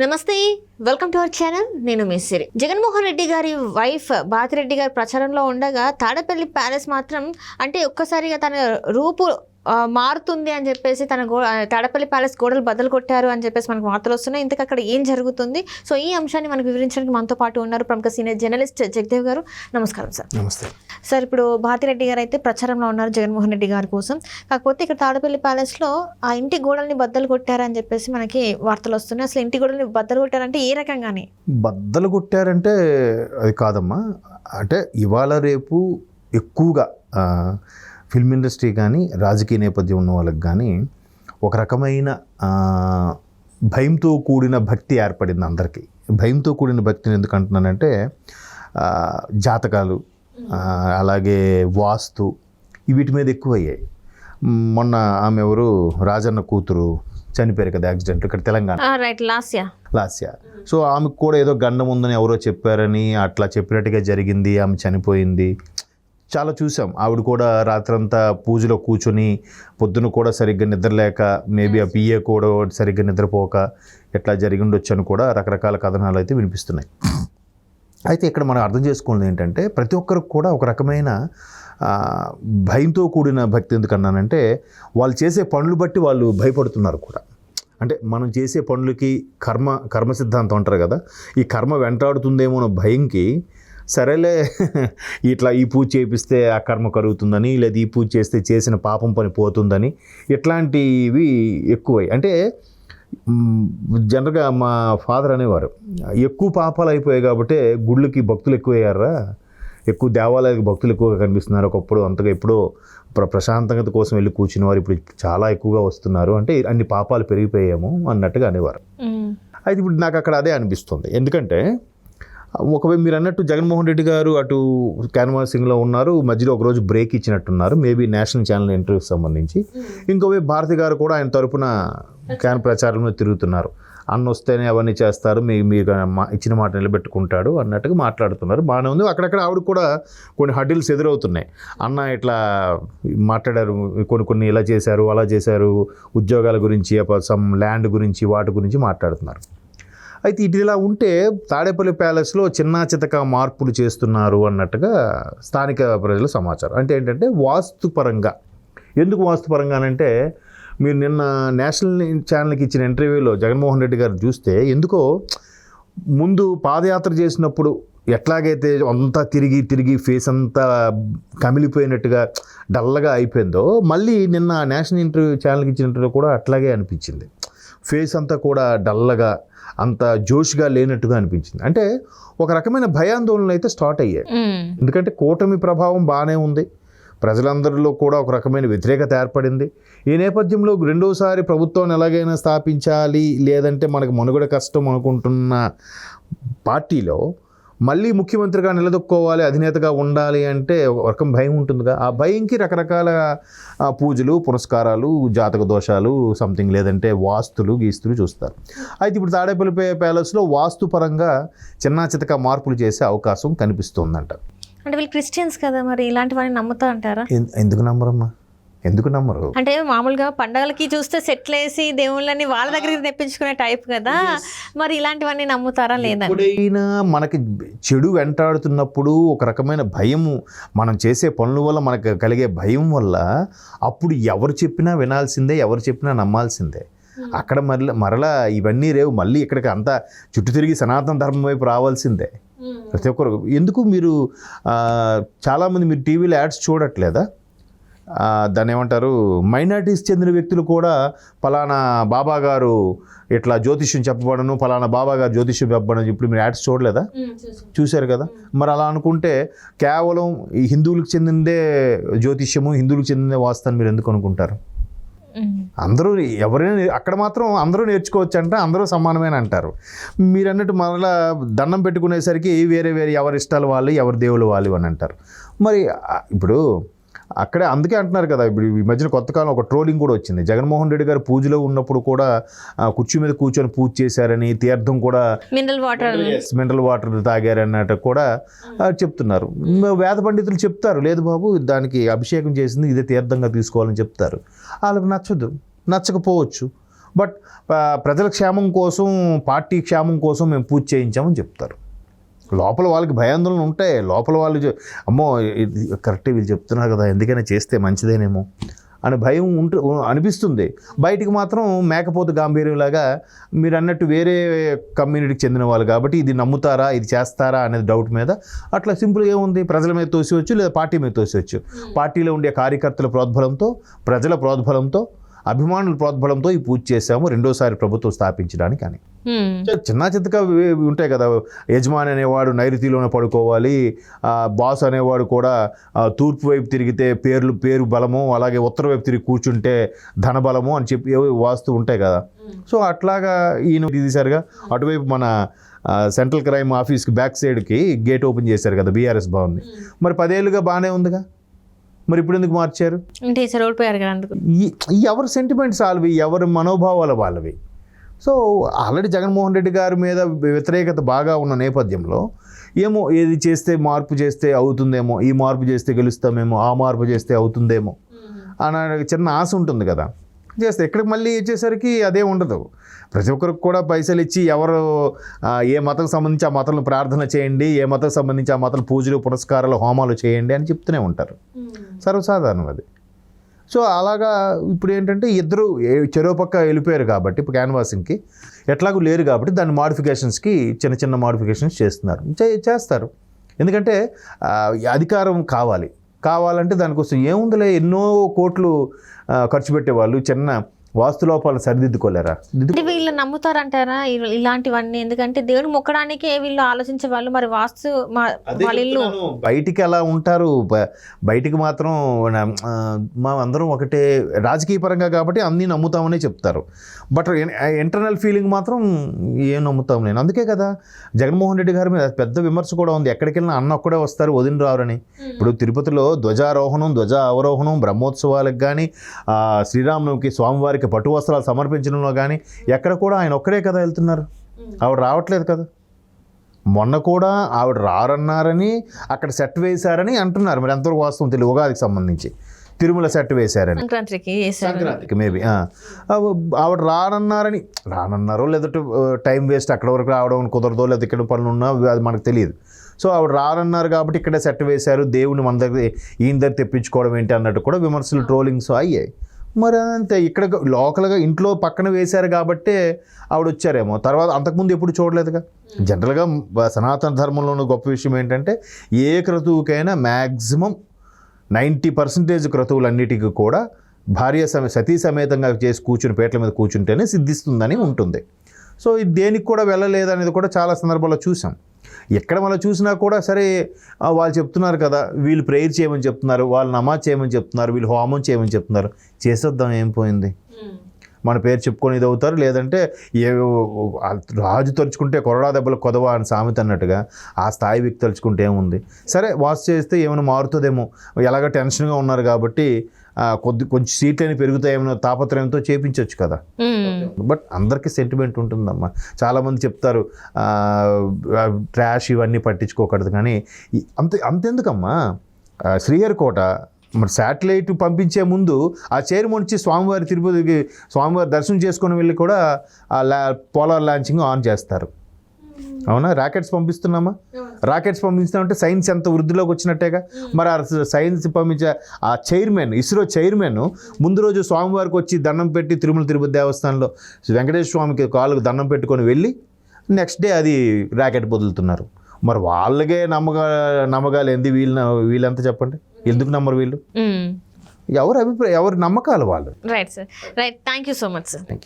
నమస్తే, welcome to our channel. నేను మీ సిరి. జగన్మోహన్ రెడ్డి గారి వైఫ్ బాతిరెడ్డి గారు ప్రచారంలో ఉండగా తాడేపల్లి ప్యాలెస్ మాత్రం అంటే ఒక్కసారిగా తన రూపు మారుతుంది అని చెప్పేసి తాడేపల్లి ప్యాలెస్ గోడలు బద్దలు కొట్టారు అని చెప్పేసి మనకు వార్తలు వస్తున్నాయి. ఇంతకు అక్కడ ఏం జరుగుతుంది? సో ఈ అంశాన్ని మనకు వివరించడానికి మనతో పాటు ఉన్నారు ప్రముఖ సీనియర్ జర్నలిస్ట్ జగదేవ్ గారు. నమస్కారం సార్. నమస్తే సార్. ఇప్పుడు బాతిరెడ్డి గారు అయితే ప్రచారంలో ఉన్నారు జగన్మోహన్ రెడ్డి గారి కోసం. కాకపోతే ఇక్కడ తాడేపల్లి ప్యాలెస్లో ఆ ఇంటి గోడల్ని బద్దలు కొట్టారని చెప్పేసి మనకి వార్తలు వస్తున్నాయి. అసలు ఇంటి గోడల్ని బద్దలు కొట్టారంటే ఏ రకంగానే బద్దలు కొట్టారంటే అది కాదమ్మా. అంటే ఇవాళ రేపు ఎక్కువగా ఫిల్మ్ ఇండస్ట్రీ కానీ రాజకీయ నేపథ్యం ఉన్న వాళ్ళకి కానీ ఒక రకమైన భయంతో కూడిన భక్తి ఏర్పడింది అందరికీ. భయంతో కూడిన భక్తిని ఎందుకు అంటున్నానంటే జాతకాలు అలాగే వాస్తు వీటి మీద ఎక్కువయ్యాయి. మొన్న ఆమె ఎవరు రాజన్న కూతురు చనిపోయారు కదా యాక్సిడెంట్ ఇక్కడ తెలంగాణ. లాస్య. సో ఆమెకు కూడా ఏదో గండం ఉందని ఎవరో చెప్పారని అట్లా చెప్పినట్టుగా జరిగింది, ఆమె చనిపోయింది. చాలా చూసాం. ఆవిడ కూడా రాత్రంతా పూజలో కూర్చొని పొద్దున కూడా సరిగ్గా నిద్రలేక మేబీ ఆ పిఏ కూడా సరిగ్గా నిద్రపోక ఎట్లా జరిగి ఉండొచ్చు అని కూడా రకరకాల కథనాలు అయితే వినిపిస్తున్నాయి. అయితే ఇక్కడ మనం అర్థం చేసుకోవాలి ఏంటంటే ప్రతి ఒక్కరికి కూడా ఒక రకమైన భయంతో కూడిన భక్తి. ఎందుకన్నానంటే వాళ్ళు చేసే పనులు బట్టి వాళ్ళు భయపడుతున్నారు కూడా. అంటే మనం చేసే పనులకి కర్మ సిద్ధాంతం అంటారు కదా, ఈ కర్మ వెంటాడుతుందేమో అన్న భయంకి సరేలే ఇట్లా ఈ పూజ చేపిస్తే ఆ కర్మ కరుగుతుందని, లేదా ఈ పూజ చేస్తే చేసిన పాపం పని పోతుందని ఇట్లాంటివి ఎక్కువై. అంటే జనరల్గా మా ఫాదర్ అనేవారు ఎక్కువ పాపాలు అయిపోయాయి కాబట్టి గుళ్ళకి భక్తులు ఎక్కువయ్యారా, ఎక్కువ దేవాలయాలకు భక్తులు ఎక్కువగా కనిపిస్తున్నారు. ఒకప్పుడు అంతగా ఎప్పుడో ప్రశాంతత కోసం వెళ్ళి కూర్చునేవారు, ఇప్పుడు చాలా ఎక్కువగా వస్తున్నారు. అంటే అన్ని పాపాలు పెరిగిపోయాము అన్నట్టుగా అనేవారు. అయితే ఇప్పుడు నాకు అక్కడ అదే అనిపిస్తుంది. ఎందుకంటే ఒకవేళ మీరు అన్నట్టు జగన్మోహన్ రెడ్డి గారు అటు క్యాన్వాసింగ్లో ఉన్నారు, మధ్యలో ఒకరోజు బ్రేక్ ఇచ్చినట్టున్నారు మేబీ నేషనల్ ఛానల్ ఇంటర్వ్యూకి సంబంధించి. ఇంకోవైపు భారతి గారు కూడా ఆయన తరపున ప్రచారంలో తిరుగుతున్నారు. అన్న వస్తేనే అవన్నీ చేస్తారు, మీరు ఇచ్చిన మాట నిలబెట్టుకుంటాడు అన్నట్టుగా మాట్లాడుతున్నారు. బాగానే ఉంది. అక్కడక్కడ ఆవిడ కూడా కొన్ని హడిల్స్ ఎదురవుతున్నాయి. అన్న ఇట్లా మాట్లాడారు, కొన్ని ఇలా చేశారు అలా చేశారు, ఉద్యోగాల గురించి సమ్ ల్యాండ్ గురించి వాటి గురించి మాట్లాడుతున్నారు. అయితే ఇదిలా ఉంటే తాడేపల్లి ప్యాలెస్లో చిన్నా చితక మార్పులు చేస్తున్నారు అన్నట్టుగా స్థానిక ప్రజల సమాచారం. అంటే ఏంటంటే వాస్తుపరంగా. ఎందుకు వాస్తుపరంగానంటే మీరు నిన్న నేషనల్ ఛానల్కి ఇచ్చిన ఇంటర్వ్యూలో జగన్మోహన్ రెడ్డి గారు చూస్తే ఎందుకో ముందు పాదయాత్ర చేసినప్పుడు ఎట్లాగైతే అంతా తిరిగి ఫేస్ అంతా కమిలిపోయినట్టుగా డల్గా అయిపోయిందో, మళ్ళీ నిన్న నేషనల్ ఛానల్కి ఇచ్చిన ఇంటర్వ్యూ కూడా అట్లాగే అనిపించింది. ఫేస్ అంతా కూడా డల్గా అంత జోష్గా లేనట్టుగా అనిపించింది. అంటే ఒక రకమైన భయాందోళనలు అయితే స్టార్ట్ అయ్యాయి. ఎందుకంటే కూటమి ప్రభావం బాగానే ఉంది, ప్రజలందరిలో కూడా ఒక రకమైన వ్యతిరేకత ఏర్పడింది. ఈ నేపథ్యంలో రెండోసారి ప్రభుత్వాన్ని ఎలాగైనా స్థాపించాలి, లేదంటే మనకు మనుగడ కష్టం అనుకుంటున్న పార్టీలో మళ్ళీ ముఖ్యమంత్రిగా నిలదొక్కోవాలి, అధినేతగా ఉండాలి అంటే ఒక రకం భయం ఉంటుందిగా. ఆ భయంకి రకరకాల పూజలు పునస్కారాలు జాతక దోషాలు సంథింగ్ లేదంటే గీస్తులు చూస్తారు. అయితే ఇప్పుడు తాడేపల్లి ప్యాలెస్లో వాస్తుపరంగా చిన్నా చితక మార్పులు చేసే అవకాశం కనిపిస్తుందంట. అంటే వీళ్ళు క్రిస్టియన్స్ కదా, మరి ఇలాంటివన్నీ నమ్ముతా అంటారా? ఎందుకు నమ్మరమ్మా? ఎందుకు నమ్మరు? అంటే మామూలుగా పండగలకి చూస్తే సెట్లు వేసి దేవుళ్ళని వాళ్ళ దగ్గరికి తెప్పించుకునే టైప్ కదా, మరి ఇలాంటివన్నీ నమ్ముతారా లేదా? ఎప్పుడైనా మనకి చెడు వెంటాడుతున్నప్పుడు ఒక రకమైన భయము, మనం చేసే పనుల వల్ల మనకు కలిగే భయం వల్ల అప్పుడు ఎవరు చెప్పినా వినాల్సిందే, ఎవరు చెప్పినా నమ్మాల్సిందే. అక్కడ మరలా ఇవన్నీ రేవు, మళ్ళీ ఇక్కడికి అంతా చుట్టూ తిరిగి సనాతన ధర్మం వైపు రావాల్సిందే ప్రతి ఒక్కరు. ఎందుకు మీరు చాలామంది మీరు టీవీలో యాడ్స్ చూడట్లేదా? దాన్ని ఏమంటారు, మైనారిటీస్ చెందిన వ్యక్తులు కూడా ఫలానా బాబా గారు ఇట్లా జ్యోతిష్యం చెప్పబడను, ఫలానా బాబా గారు జ్యోతిష్యం చెప్పబడను. ఇప్పుడు మీరు యాడ్స్ చూడలేదా? చూశారు కదా. మరి అలా అనుకుంటే కేవలం ఈ హిందువులకు చెందిందే జ్యోతిష్యము, హిందువులకు చెందిందే వాస్తవాన్ని మీరు ఎందుకు అనుకుంటారు? అందరూ ఎవరైనా అక్కడ మాత్రం అందరూ నేర్చుకోవచ్చు అంటే అందరూ సమానమైన అంటారు. మీరు అన్నట్టు మరలా దండం పెట్టుకునేసరికి వేరే ఎవరి ఇష్టాలు వాళ్ళు, ఎవరి దేవులు వాళ్ళు అని అంటారు. మరి ఇప్పుడు అక్కడే అందుకే అంటున్నారు కదా, ఇప్పుడు ఈ మధ్యన కొంతకాలం ఒక ట్రోలింగ్ కూడా వచ్చింది. జగన్మోహన్ రెడ్డి గారు పూజలో ఉన్నప్పుడు కూడా కుర్చీ మీద కూర్చొని పూజ చేశారని, తీర్థం కూడా మినరల్ వాటర్ తాగారన్నట్టు కూడా చెప్తున్నారు. వేద పండితులు చెప్తారు, లేదు బాబు దానికి అభిషేకం చేసింది ఇదే తీర్థంగా తీసుకోవాలని చెప్తారు. వాళ్ళకి నచ్చకపోవచ్చు. బట్ ప్రజల క్షేమం కోసం, పార్టీ క్షేమం కోసం మేము పూజ చేయించామని చెప్తారు. లోపల వాళ్ళకి భయాందోళన ఉంటాయి. లోపల వాళ్ళు అమ్మో ఇది కరెక్టే వీళ్ళు చెప్తున్నారు కదా, ఎందుకైనా చేస్తే మంచిదేనేమో అని భయం అనిపిస్తుంది. బయటికి మాత్రం మేకపోతు గాంభీర్యంలాగా మీరు అన్నట్టు వేరే కమ్యూనిటీకి చెందిన వాళ్ళు కాబట్టి ఇది నమ్ముతారా, ఇది చేస్తారా అనేది డౌట్ మీద అట్లా సింపుల్గా ఏముంది, ప్రజల మీద తోసివచ్చు లేదా పార్టీ మీద తోసివచ్చు. పార్టీలో ఉండే కార్యకర్తల ప్రోద్బలంతో, ప్రజల ప్రోద్బలంతో, అభిమానుల ప్రోద్బలంతో ఈ పూజ చేశాము రెండోసారి ప్రభుత్వం స్థాపించడానికి అని. చిన్న చిత్తగా ఉంటాయి కదా, యజమాని అనేవాడు నైరుతిలోనే పడుకోవాలి, బాస్ అనేవాడు కూడా తూర్పు వైపు తిరిగితే పేరు బలము, అలాగే ఉత్తర వైపు తిరిగి కూర్చుంటే ధన బలము అని చెప్పి వాస్తు ఉంటాయి కదా. సో అట్లాగా ఈయన తీశారుగా, అటువైపు మన సెంట్రల్ క్రైమ్ ఆఫీస్కి బ్యాక్ సైడ్కి గేట్ ఓపెన్ చేశారు కదా బీఆర్ఎస్ భవన్ని. మరి 10 ఏళ్ళుగా బాగానే ఉందిగా, మరి ఇప్పుడు ఎందుకు మార్చారు? అంటే ఓడిపోయారు కదా అందుకు. ఎవరి సెంటిమెంట్స్ వాళ్ళవి, ఎవరి మనోభావాలు వాళ్ళవి. సో ఆల్రెడీ జగన్మోహన్ రెడ్డి గారి మీద వ్యతిరేకత బాగా ఉన్న నేపథ్యంలో ఏమో ఏది చేస్తే మార్పు చేస్తే అవుతుందేమో, ఈ మార్పు చేస్తే గెలుస్తామేమో, ఆ మార్పు చేస్తే అవుతుందేమో అన్న చిన్న ఆశ ఉంటుంది కదా, చేస్తే ఇక్కడికి మళ్ళీ వచ్చేసరికి అదే ఉండదు. ప్రతి ఒక్కరికి కూడా పైసలు ఇచ్చి ఎవరు ఏ మతం సంబంధించి ఆ మతంలో ప్రార్థన చేయండి, ఏ మతం సంబంధించి ఆ మతం పూజలు పురస్కారాలు హోమాలు చేయండి అని చెప్తూనే ఉంటారు. సర్వసాధారణం అది. సో అలాగా ఇప్పుడు ఏంటంటే ఇద్దరు చెరువు పక్క వెళ్ళిపోయారు కాబట్టి ఇప్పుడు క్యాన్వాసింగ్కి ఎట్లాగూ లేరు కాబట్టి దాని మాడిఫికేషన్స్కి చిన్న చిన్న మాడిఫికేషన్స్ చేస్తారు. ఎందుకంటే అధికారం కావాలంటే దానికోసం ఏముందిలే, ఎన్నో కోట్లు ఖర్చు పెట్టేవాళ్ళు చిన్న వాస్తు లోపాలను సరిదిద్దుకోలేరా? అంటే వీళ్ళు నమ్ముతారంటారా ఇలాంటివన్నీ? ఎందుకంటే దేవుని మొక్కడానికే వీళ్ళు ఆలోచించే వాళ్ళు, మరి వాస్తు వాళ్ళ ఇల్లు బయటికి ఎలా ఉంటారు, బయటికి మాత్రం మా అందరం ఒకటే రాజకీయ పరంగా కాబట్టి అన్నీ నమ్ముతామనే చెప్తారు. బట్ ఇంటర్నల్ ఫీలింగ్ మాత్రం ఏం నమ్ముతాం నేను. అందుకే కదా జగన్మోహన్ రెడ్డి గారి మీద పెద్ద విమర్శ కూడా ఉంది, ఎక్కడికి వెళ్ళినా అన్న ఒక్కడే వస్తారు వదిన రారని. ఇప్పుడు తిరుపతిలో ధ్వజ అవరోహణం, బ్రహ్మోత్సవాలకు కానీ, శ్రీరామనవమికి స్వామివారికి పట్టు వస్త్రాలు సమర్పించడంలో కానీ ఎక్కడ కూడా ఆయన ఒక్కడే కదా వెళ్తున్నారు, ఆవిడ రావట్లేదు కదా. మొన్న కూడా ఆవిడ రారన్నారని అక్కడ సెట్ వేశారని అంటున్నారు. మరి ఎంతవరకు వాస్తవం తెలియదు. ఉగాదికి సంబంధించి తిరుమల సెట్ వేశారని, సంక్రాంతికి మేబీ ఆవిడ రానన్నారో లేదంటే టైం వేస్ట్, అక్కడ వరకు రావడం కుదరదో లేదా ఇక్కడ పనులు ఉన్నా అది మనకు తెలియదు. సో ఆవిడ రానన్నారు కాబట్టి ఇక్కడే సెట్ వేశారు, దేవుని మన దగ్గర ఈయన దగ్గర తెప్పించుకోవడం ఏంటి అన్నట్టు కూడా విమర్శలు, ట్రోలింగ్స్ అయ్యాయి. మరి అంతే ఇక్కడ లోకల్గా ఇంట్లో పక్కన వేశారు కాబట్టే ఆవిడ వచ్చారేమో. తర్వాత అంతకుముందు ఎప్పుడు చూడలేదుగా. జనరల్గా సనాతన ధర్మంలో ఉన్న గొప్ప విషయం ఏంటంటే ఏ క్రతువుకైనా మ్యాక్సిమం 90% క్రతువులన్నిటికీ కూడా భార్య సతీ సమేతంగా చేసి కూర్చుని పీటల మీద కూర్చుంటేనే సిద్ధిస్తుందని ఉంటుంది. సో ఇది దేనికి కూడా వెళ్ళలేదనేది కూడా చాలా సందర్భాల్లో చూసాం. ఎక్కడ మనం చూసినా కూడా సరే వాళ్ళు చెప్తున్నారు కదా, వీళ్ళు ప్రేయర్ చేయమని చెప్తున్నారు, వాళ్ళు నమాజ్ చేయమని చెప్తున్నారు, వీళ్ళు హోమం చేయమని చెప్తున్నారు, చేసేద్దాం ఏం పోయింది, మన పేరు చెప్పుకొని ఇది అవుతారు. లేదంటే రాజు తలుచుకుంటే కొరడా దెబ్బలు కొదవా అని సామెత అన్నట్టుగా ఆ స్థాయి వ్యక్తి తలుచుకుంటే ఏముంది, సరే వాష్ చేస్తే ఏమైనా మారుతుందేమో, ఎలాగ టెన్షన్గా ఉన్నారు కాబట్టి కొంచెం సీట్లని పెరుగుతాయేమో తాపత్రయంతో చేపించవచ్చు కదా. బట్ అందరికీ సెంటిమెంట్ ఉంటుందమ్మా. చాలామంది చెప్తారు ట్రాష్ ఇవన్నీ పట్టించుకోకూడదు, కానీ అంతెందుకమ్మా. శ్రీహరికోట మరి శాటిలైట్ పంపించే ముందు ఆ చైర్మన్ స్వామివారి తిరుపతికి స్వామివారి దర్శనం చేసుకుని వెళ్ళి కూడా పోలార్ లాంచింగ్ ఆన్ చేస్తారు. అవునా? రాకెట్స్ పంపిస్తున్నామా? రాకెట్స్ పంపిస్తామంటే సైన్స్ ఎంత వృద్ధిలోకి వచ్చినట్టేగా. మరి ఆ సైన్స్ పంపించే ఆ చైర్మన్, ఇస్రో చైర్మన్ ముందు రోజు స్వామివారికి వచ్చి దండం పెట్టి తిరుపతి దేవస్థానంలో వెంకటేశ్వర స్వామికి కాళ్ళకు దండం పెట్టుకొని వెళ్ళి నెక్స్ట్ డే అది రాకెట్ వదులుతున్నారు. మరి వాళ్ళకే నమ్మకాలు ఏంది, వీళ్ళంతా చెప్పండి, ఎందుకు నమ్మరు వీళ్ళు? ఎవరి అభిప్రాయం, ఎవరి నమ్మకాలు వాళ్ళు. Right sir, right. Thank you so much sir. Thank you.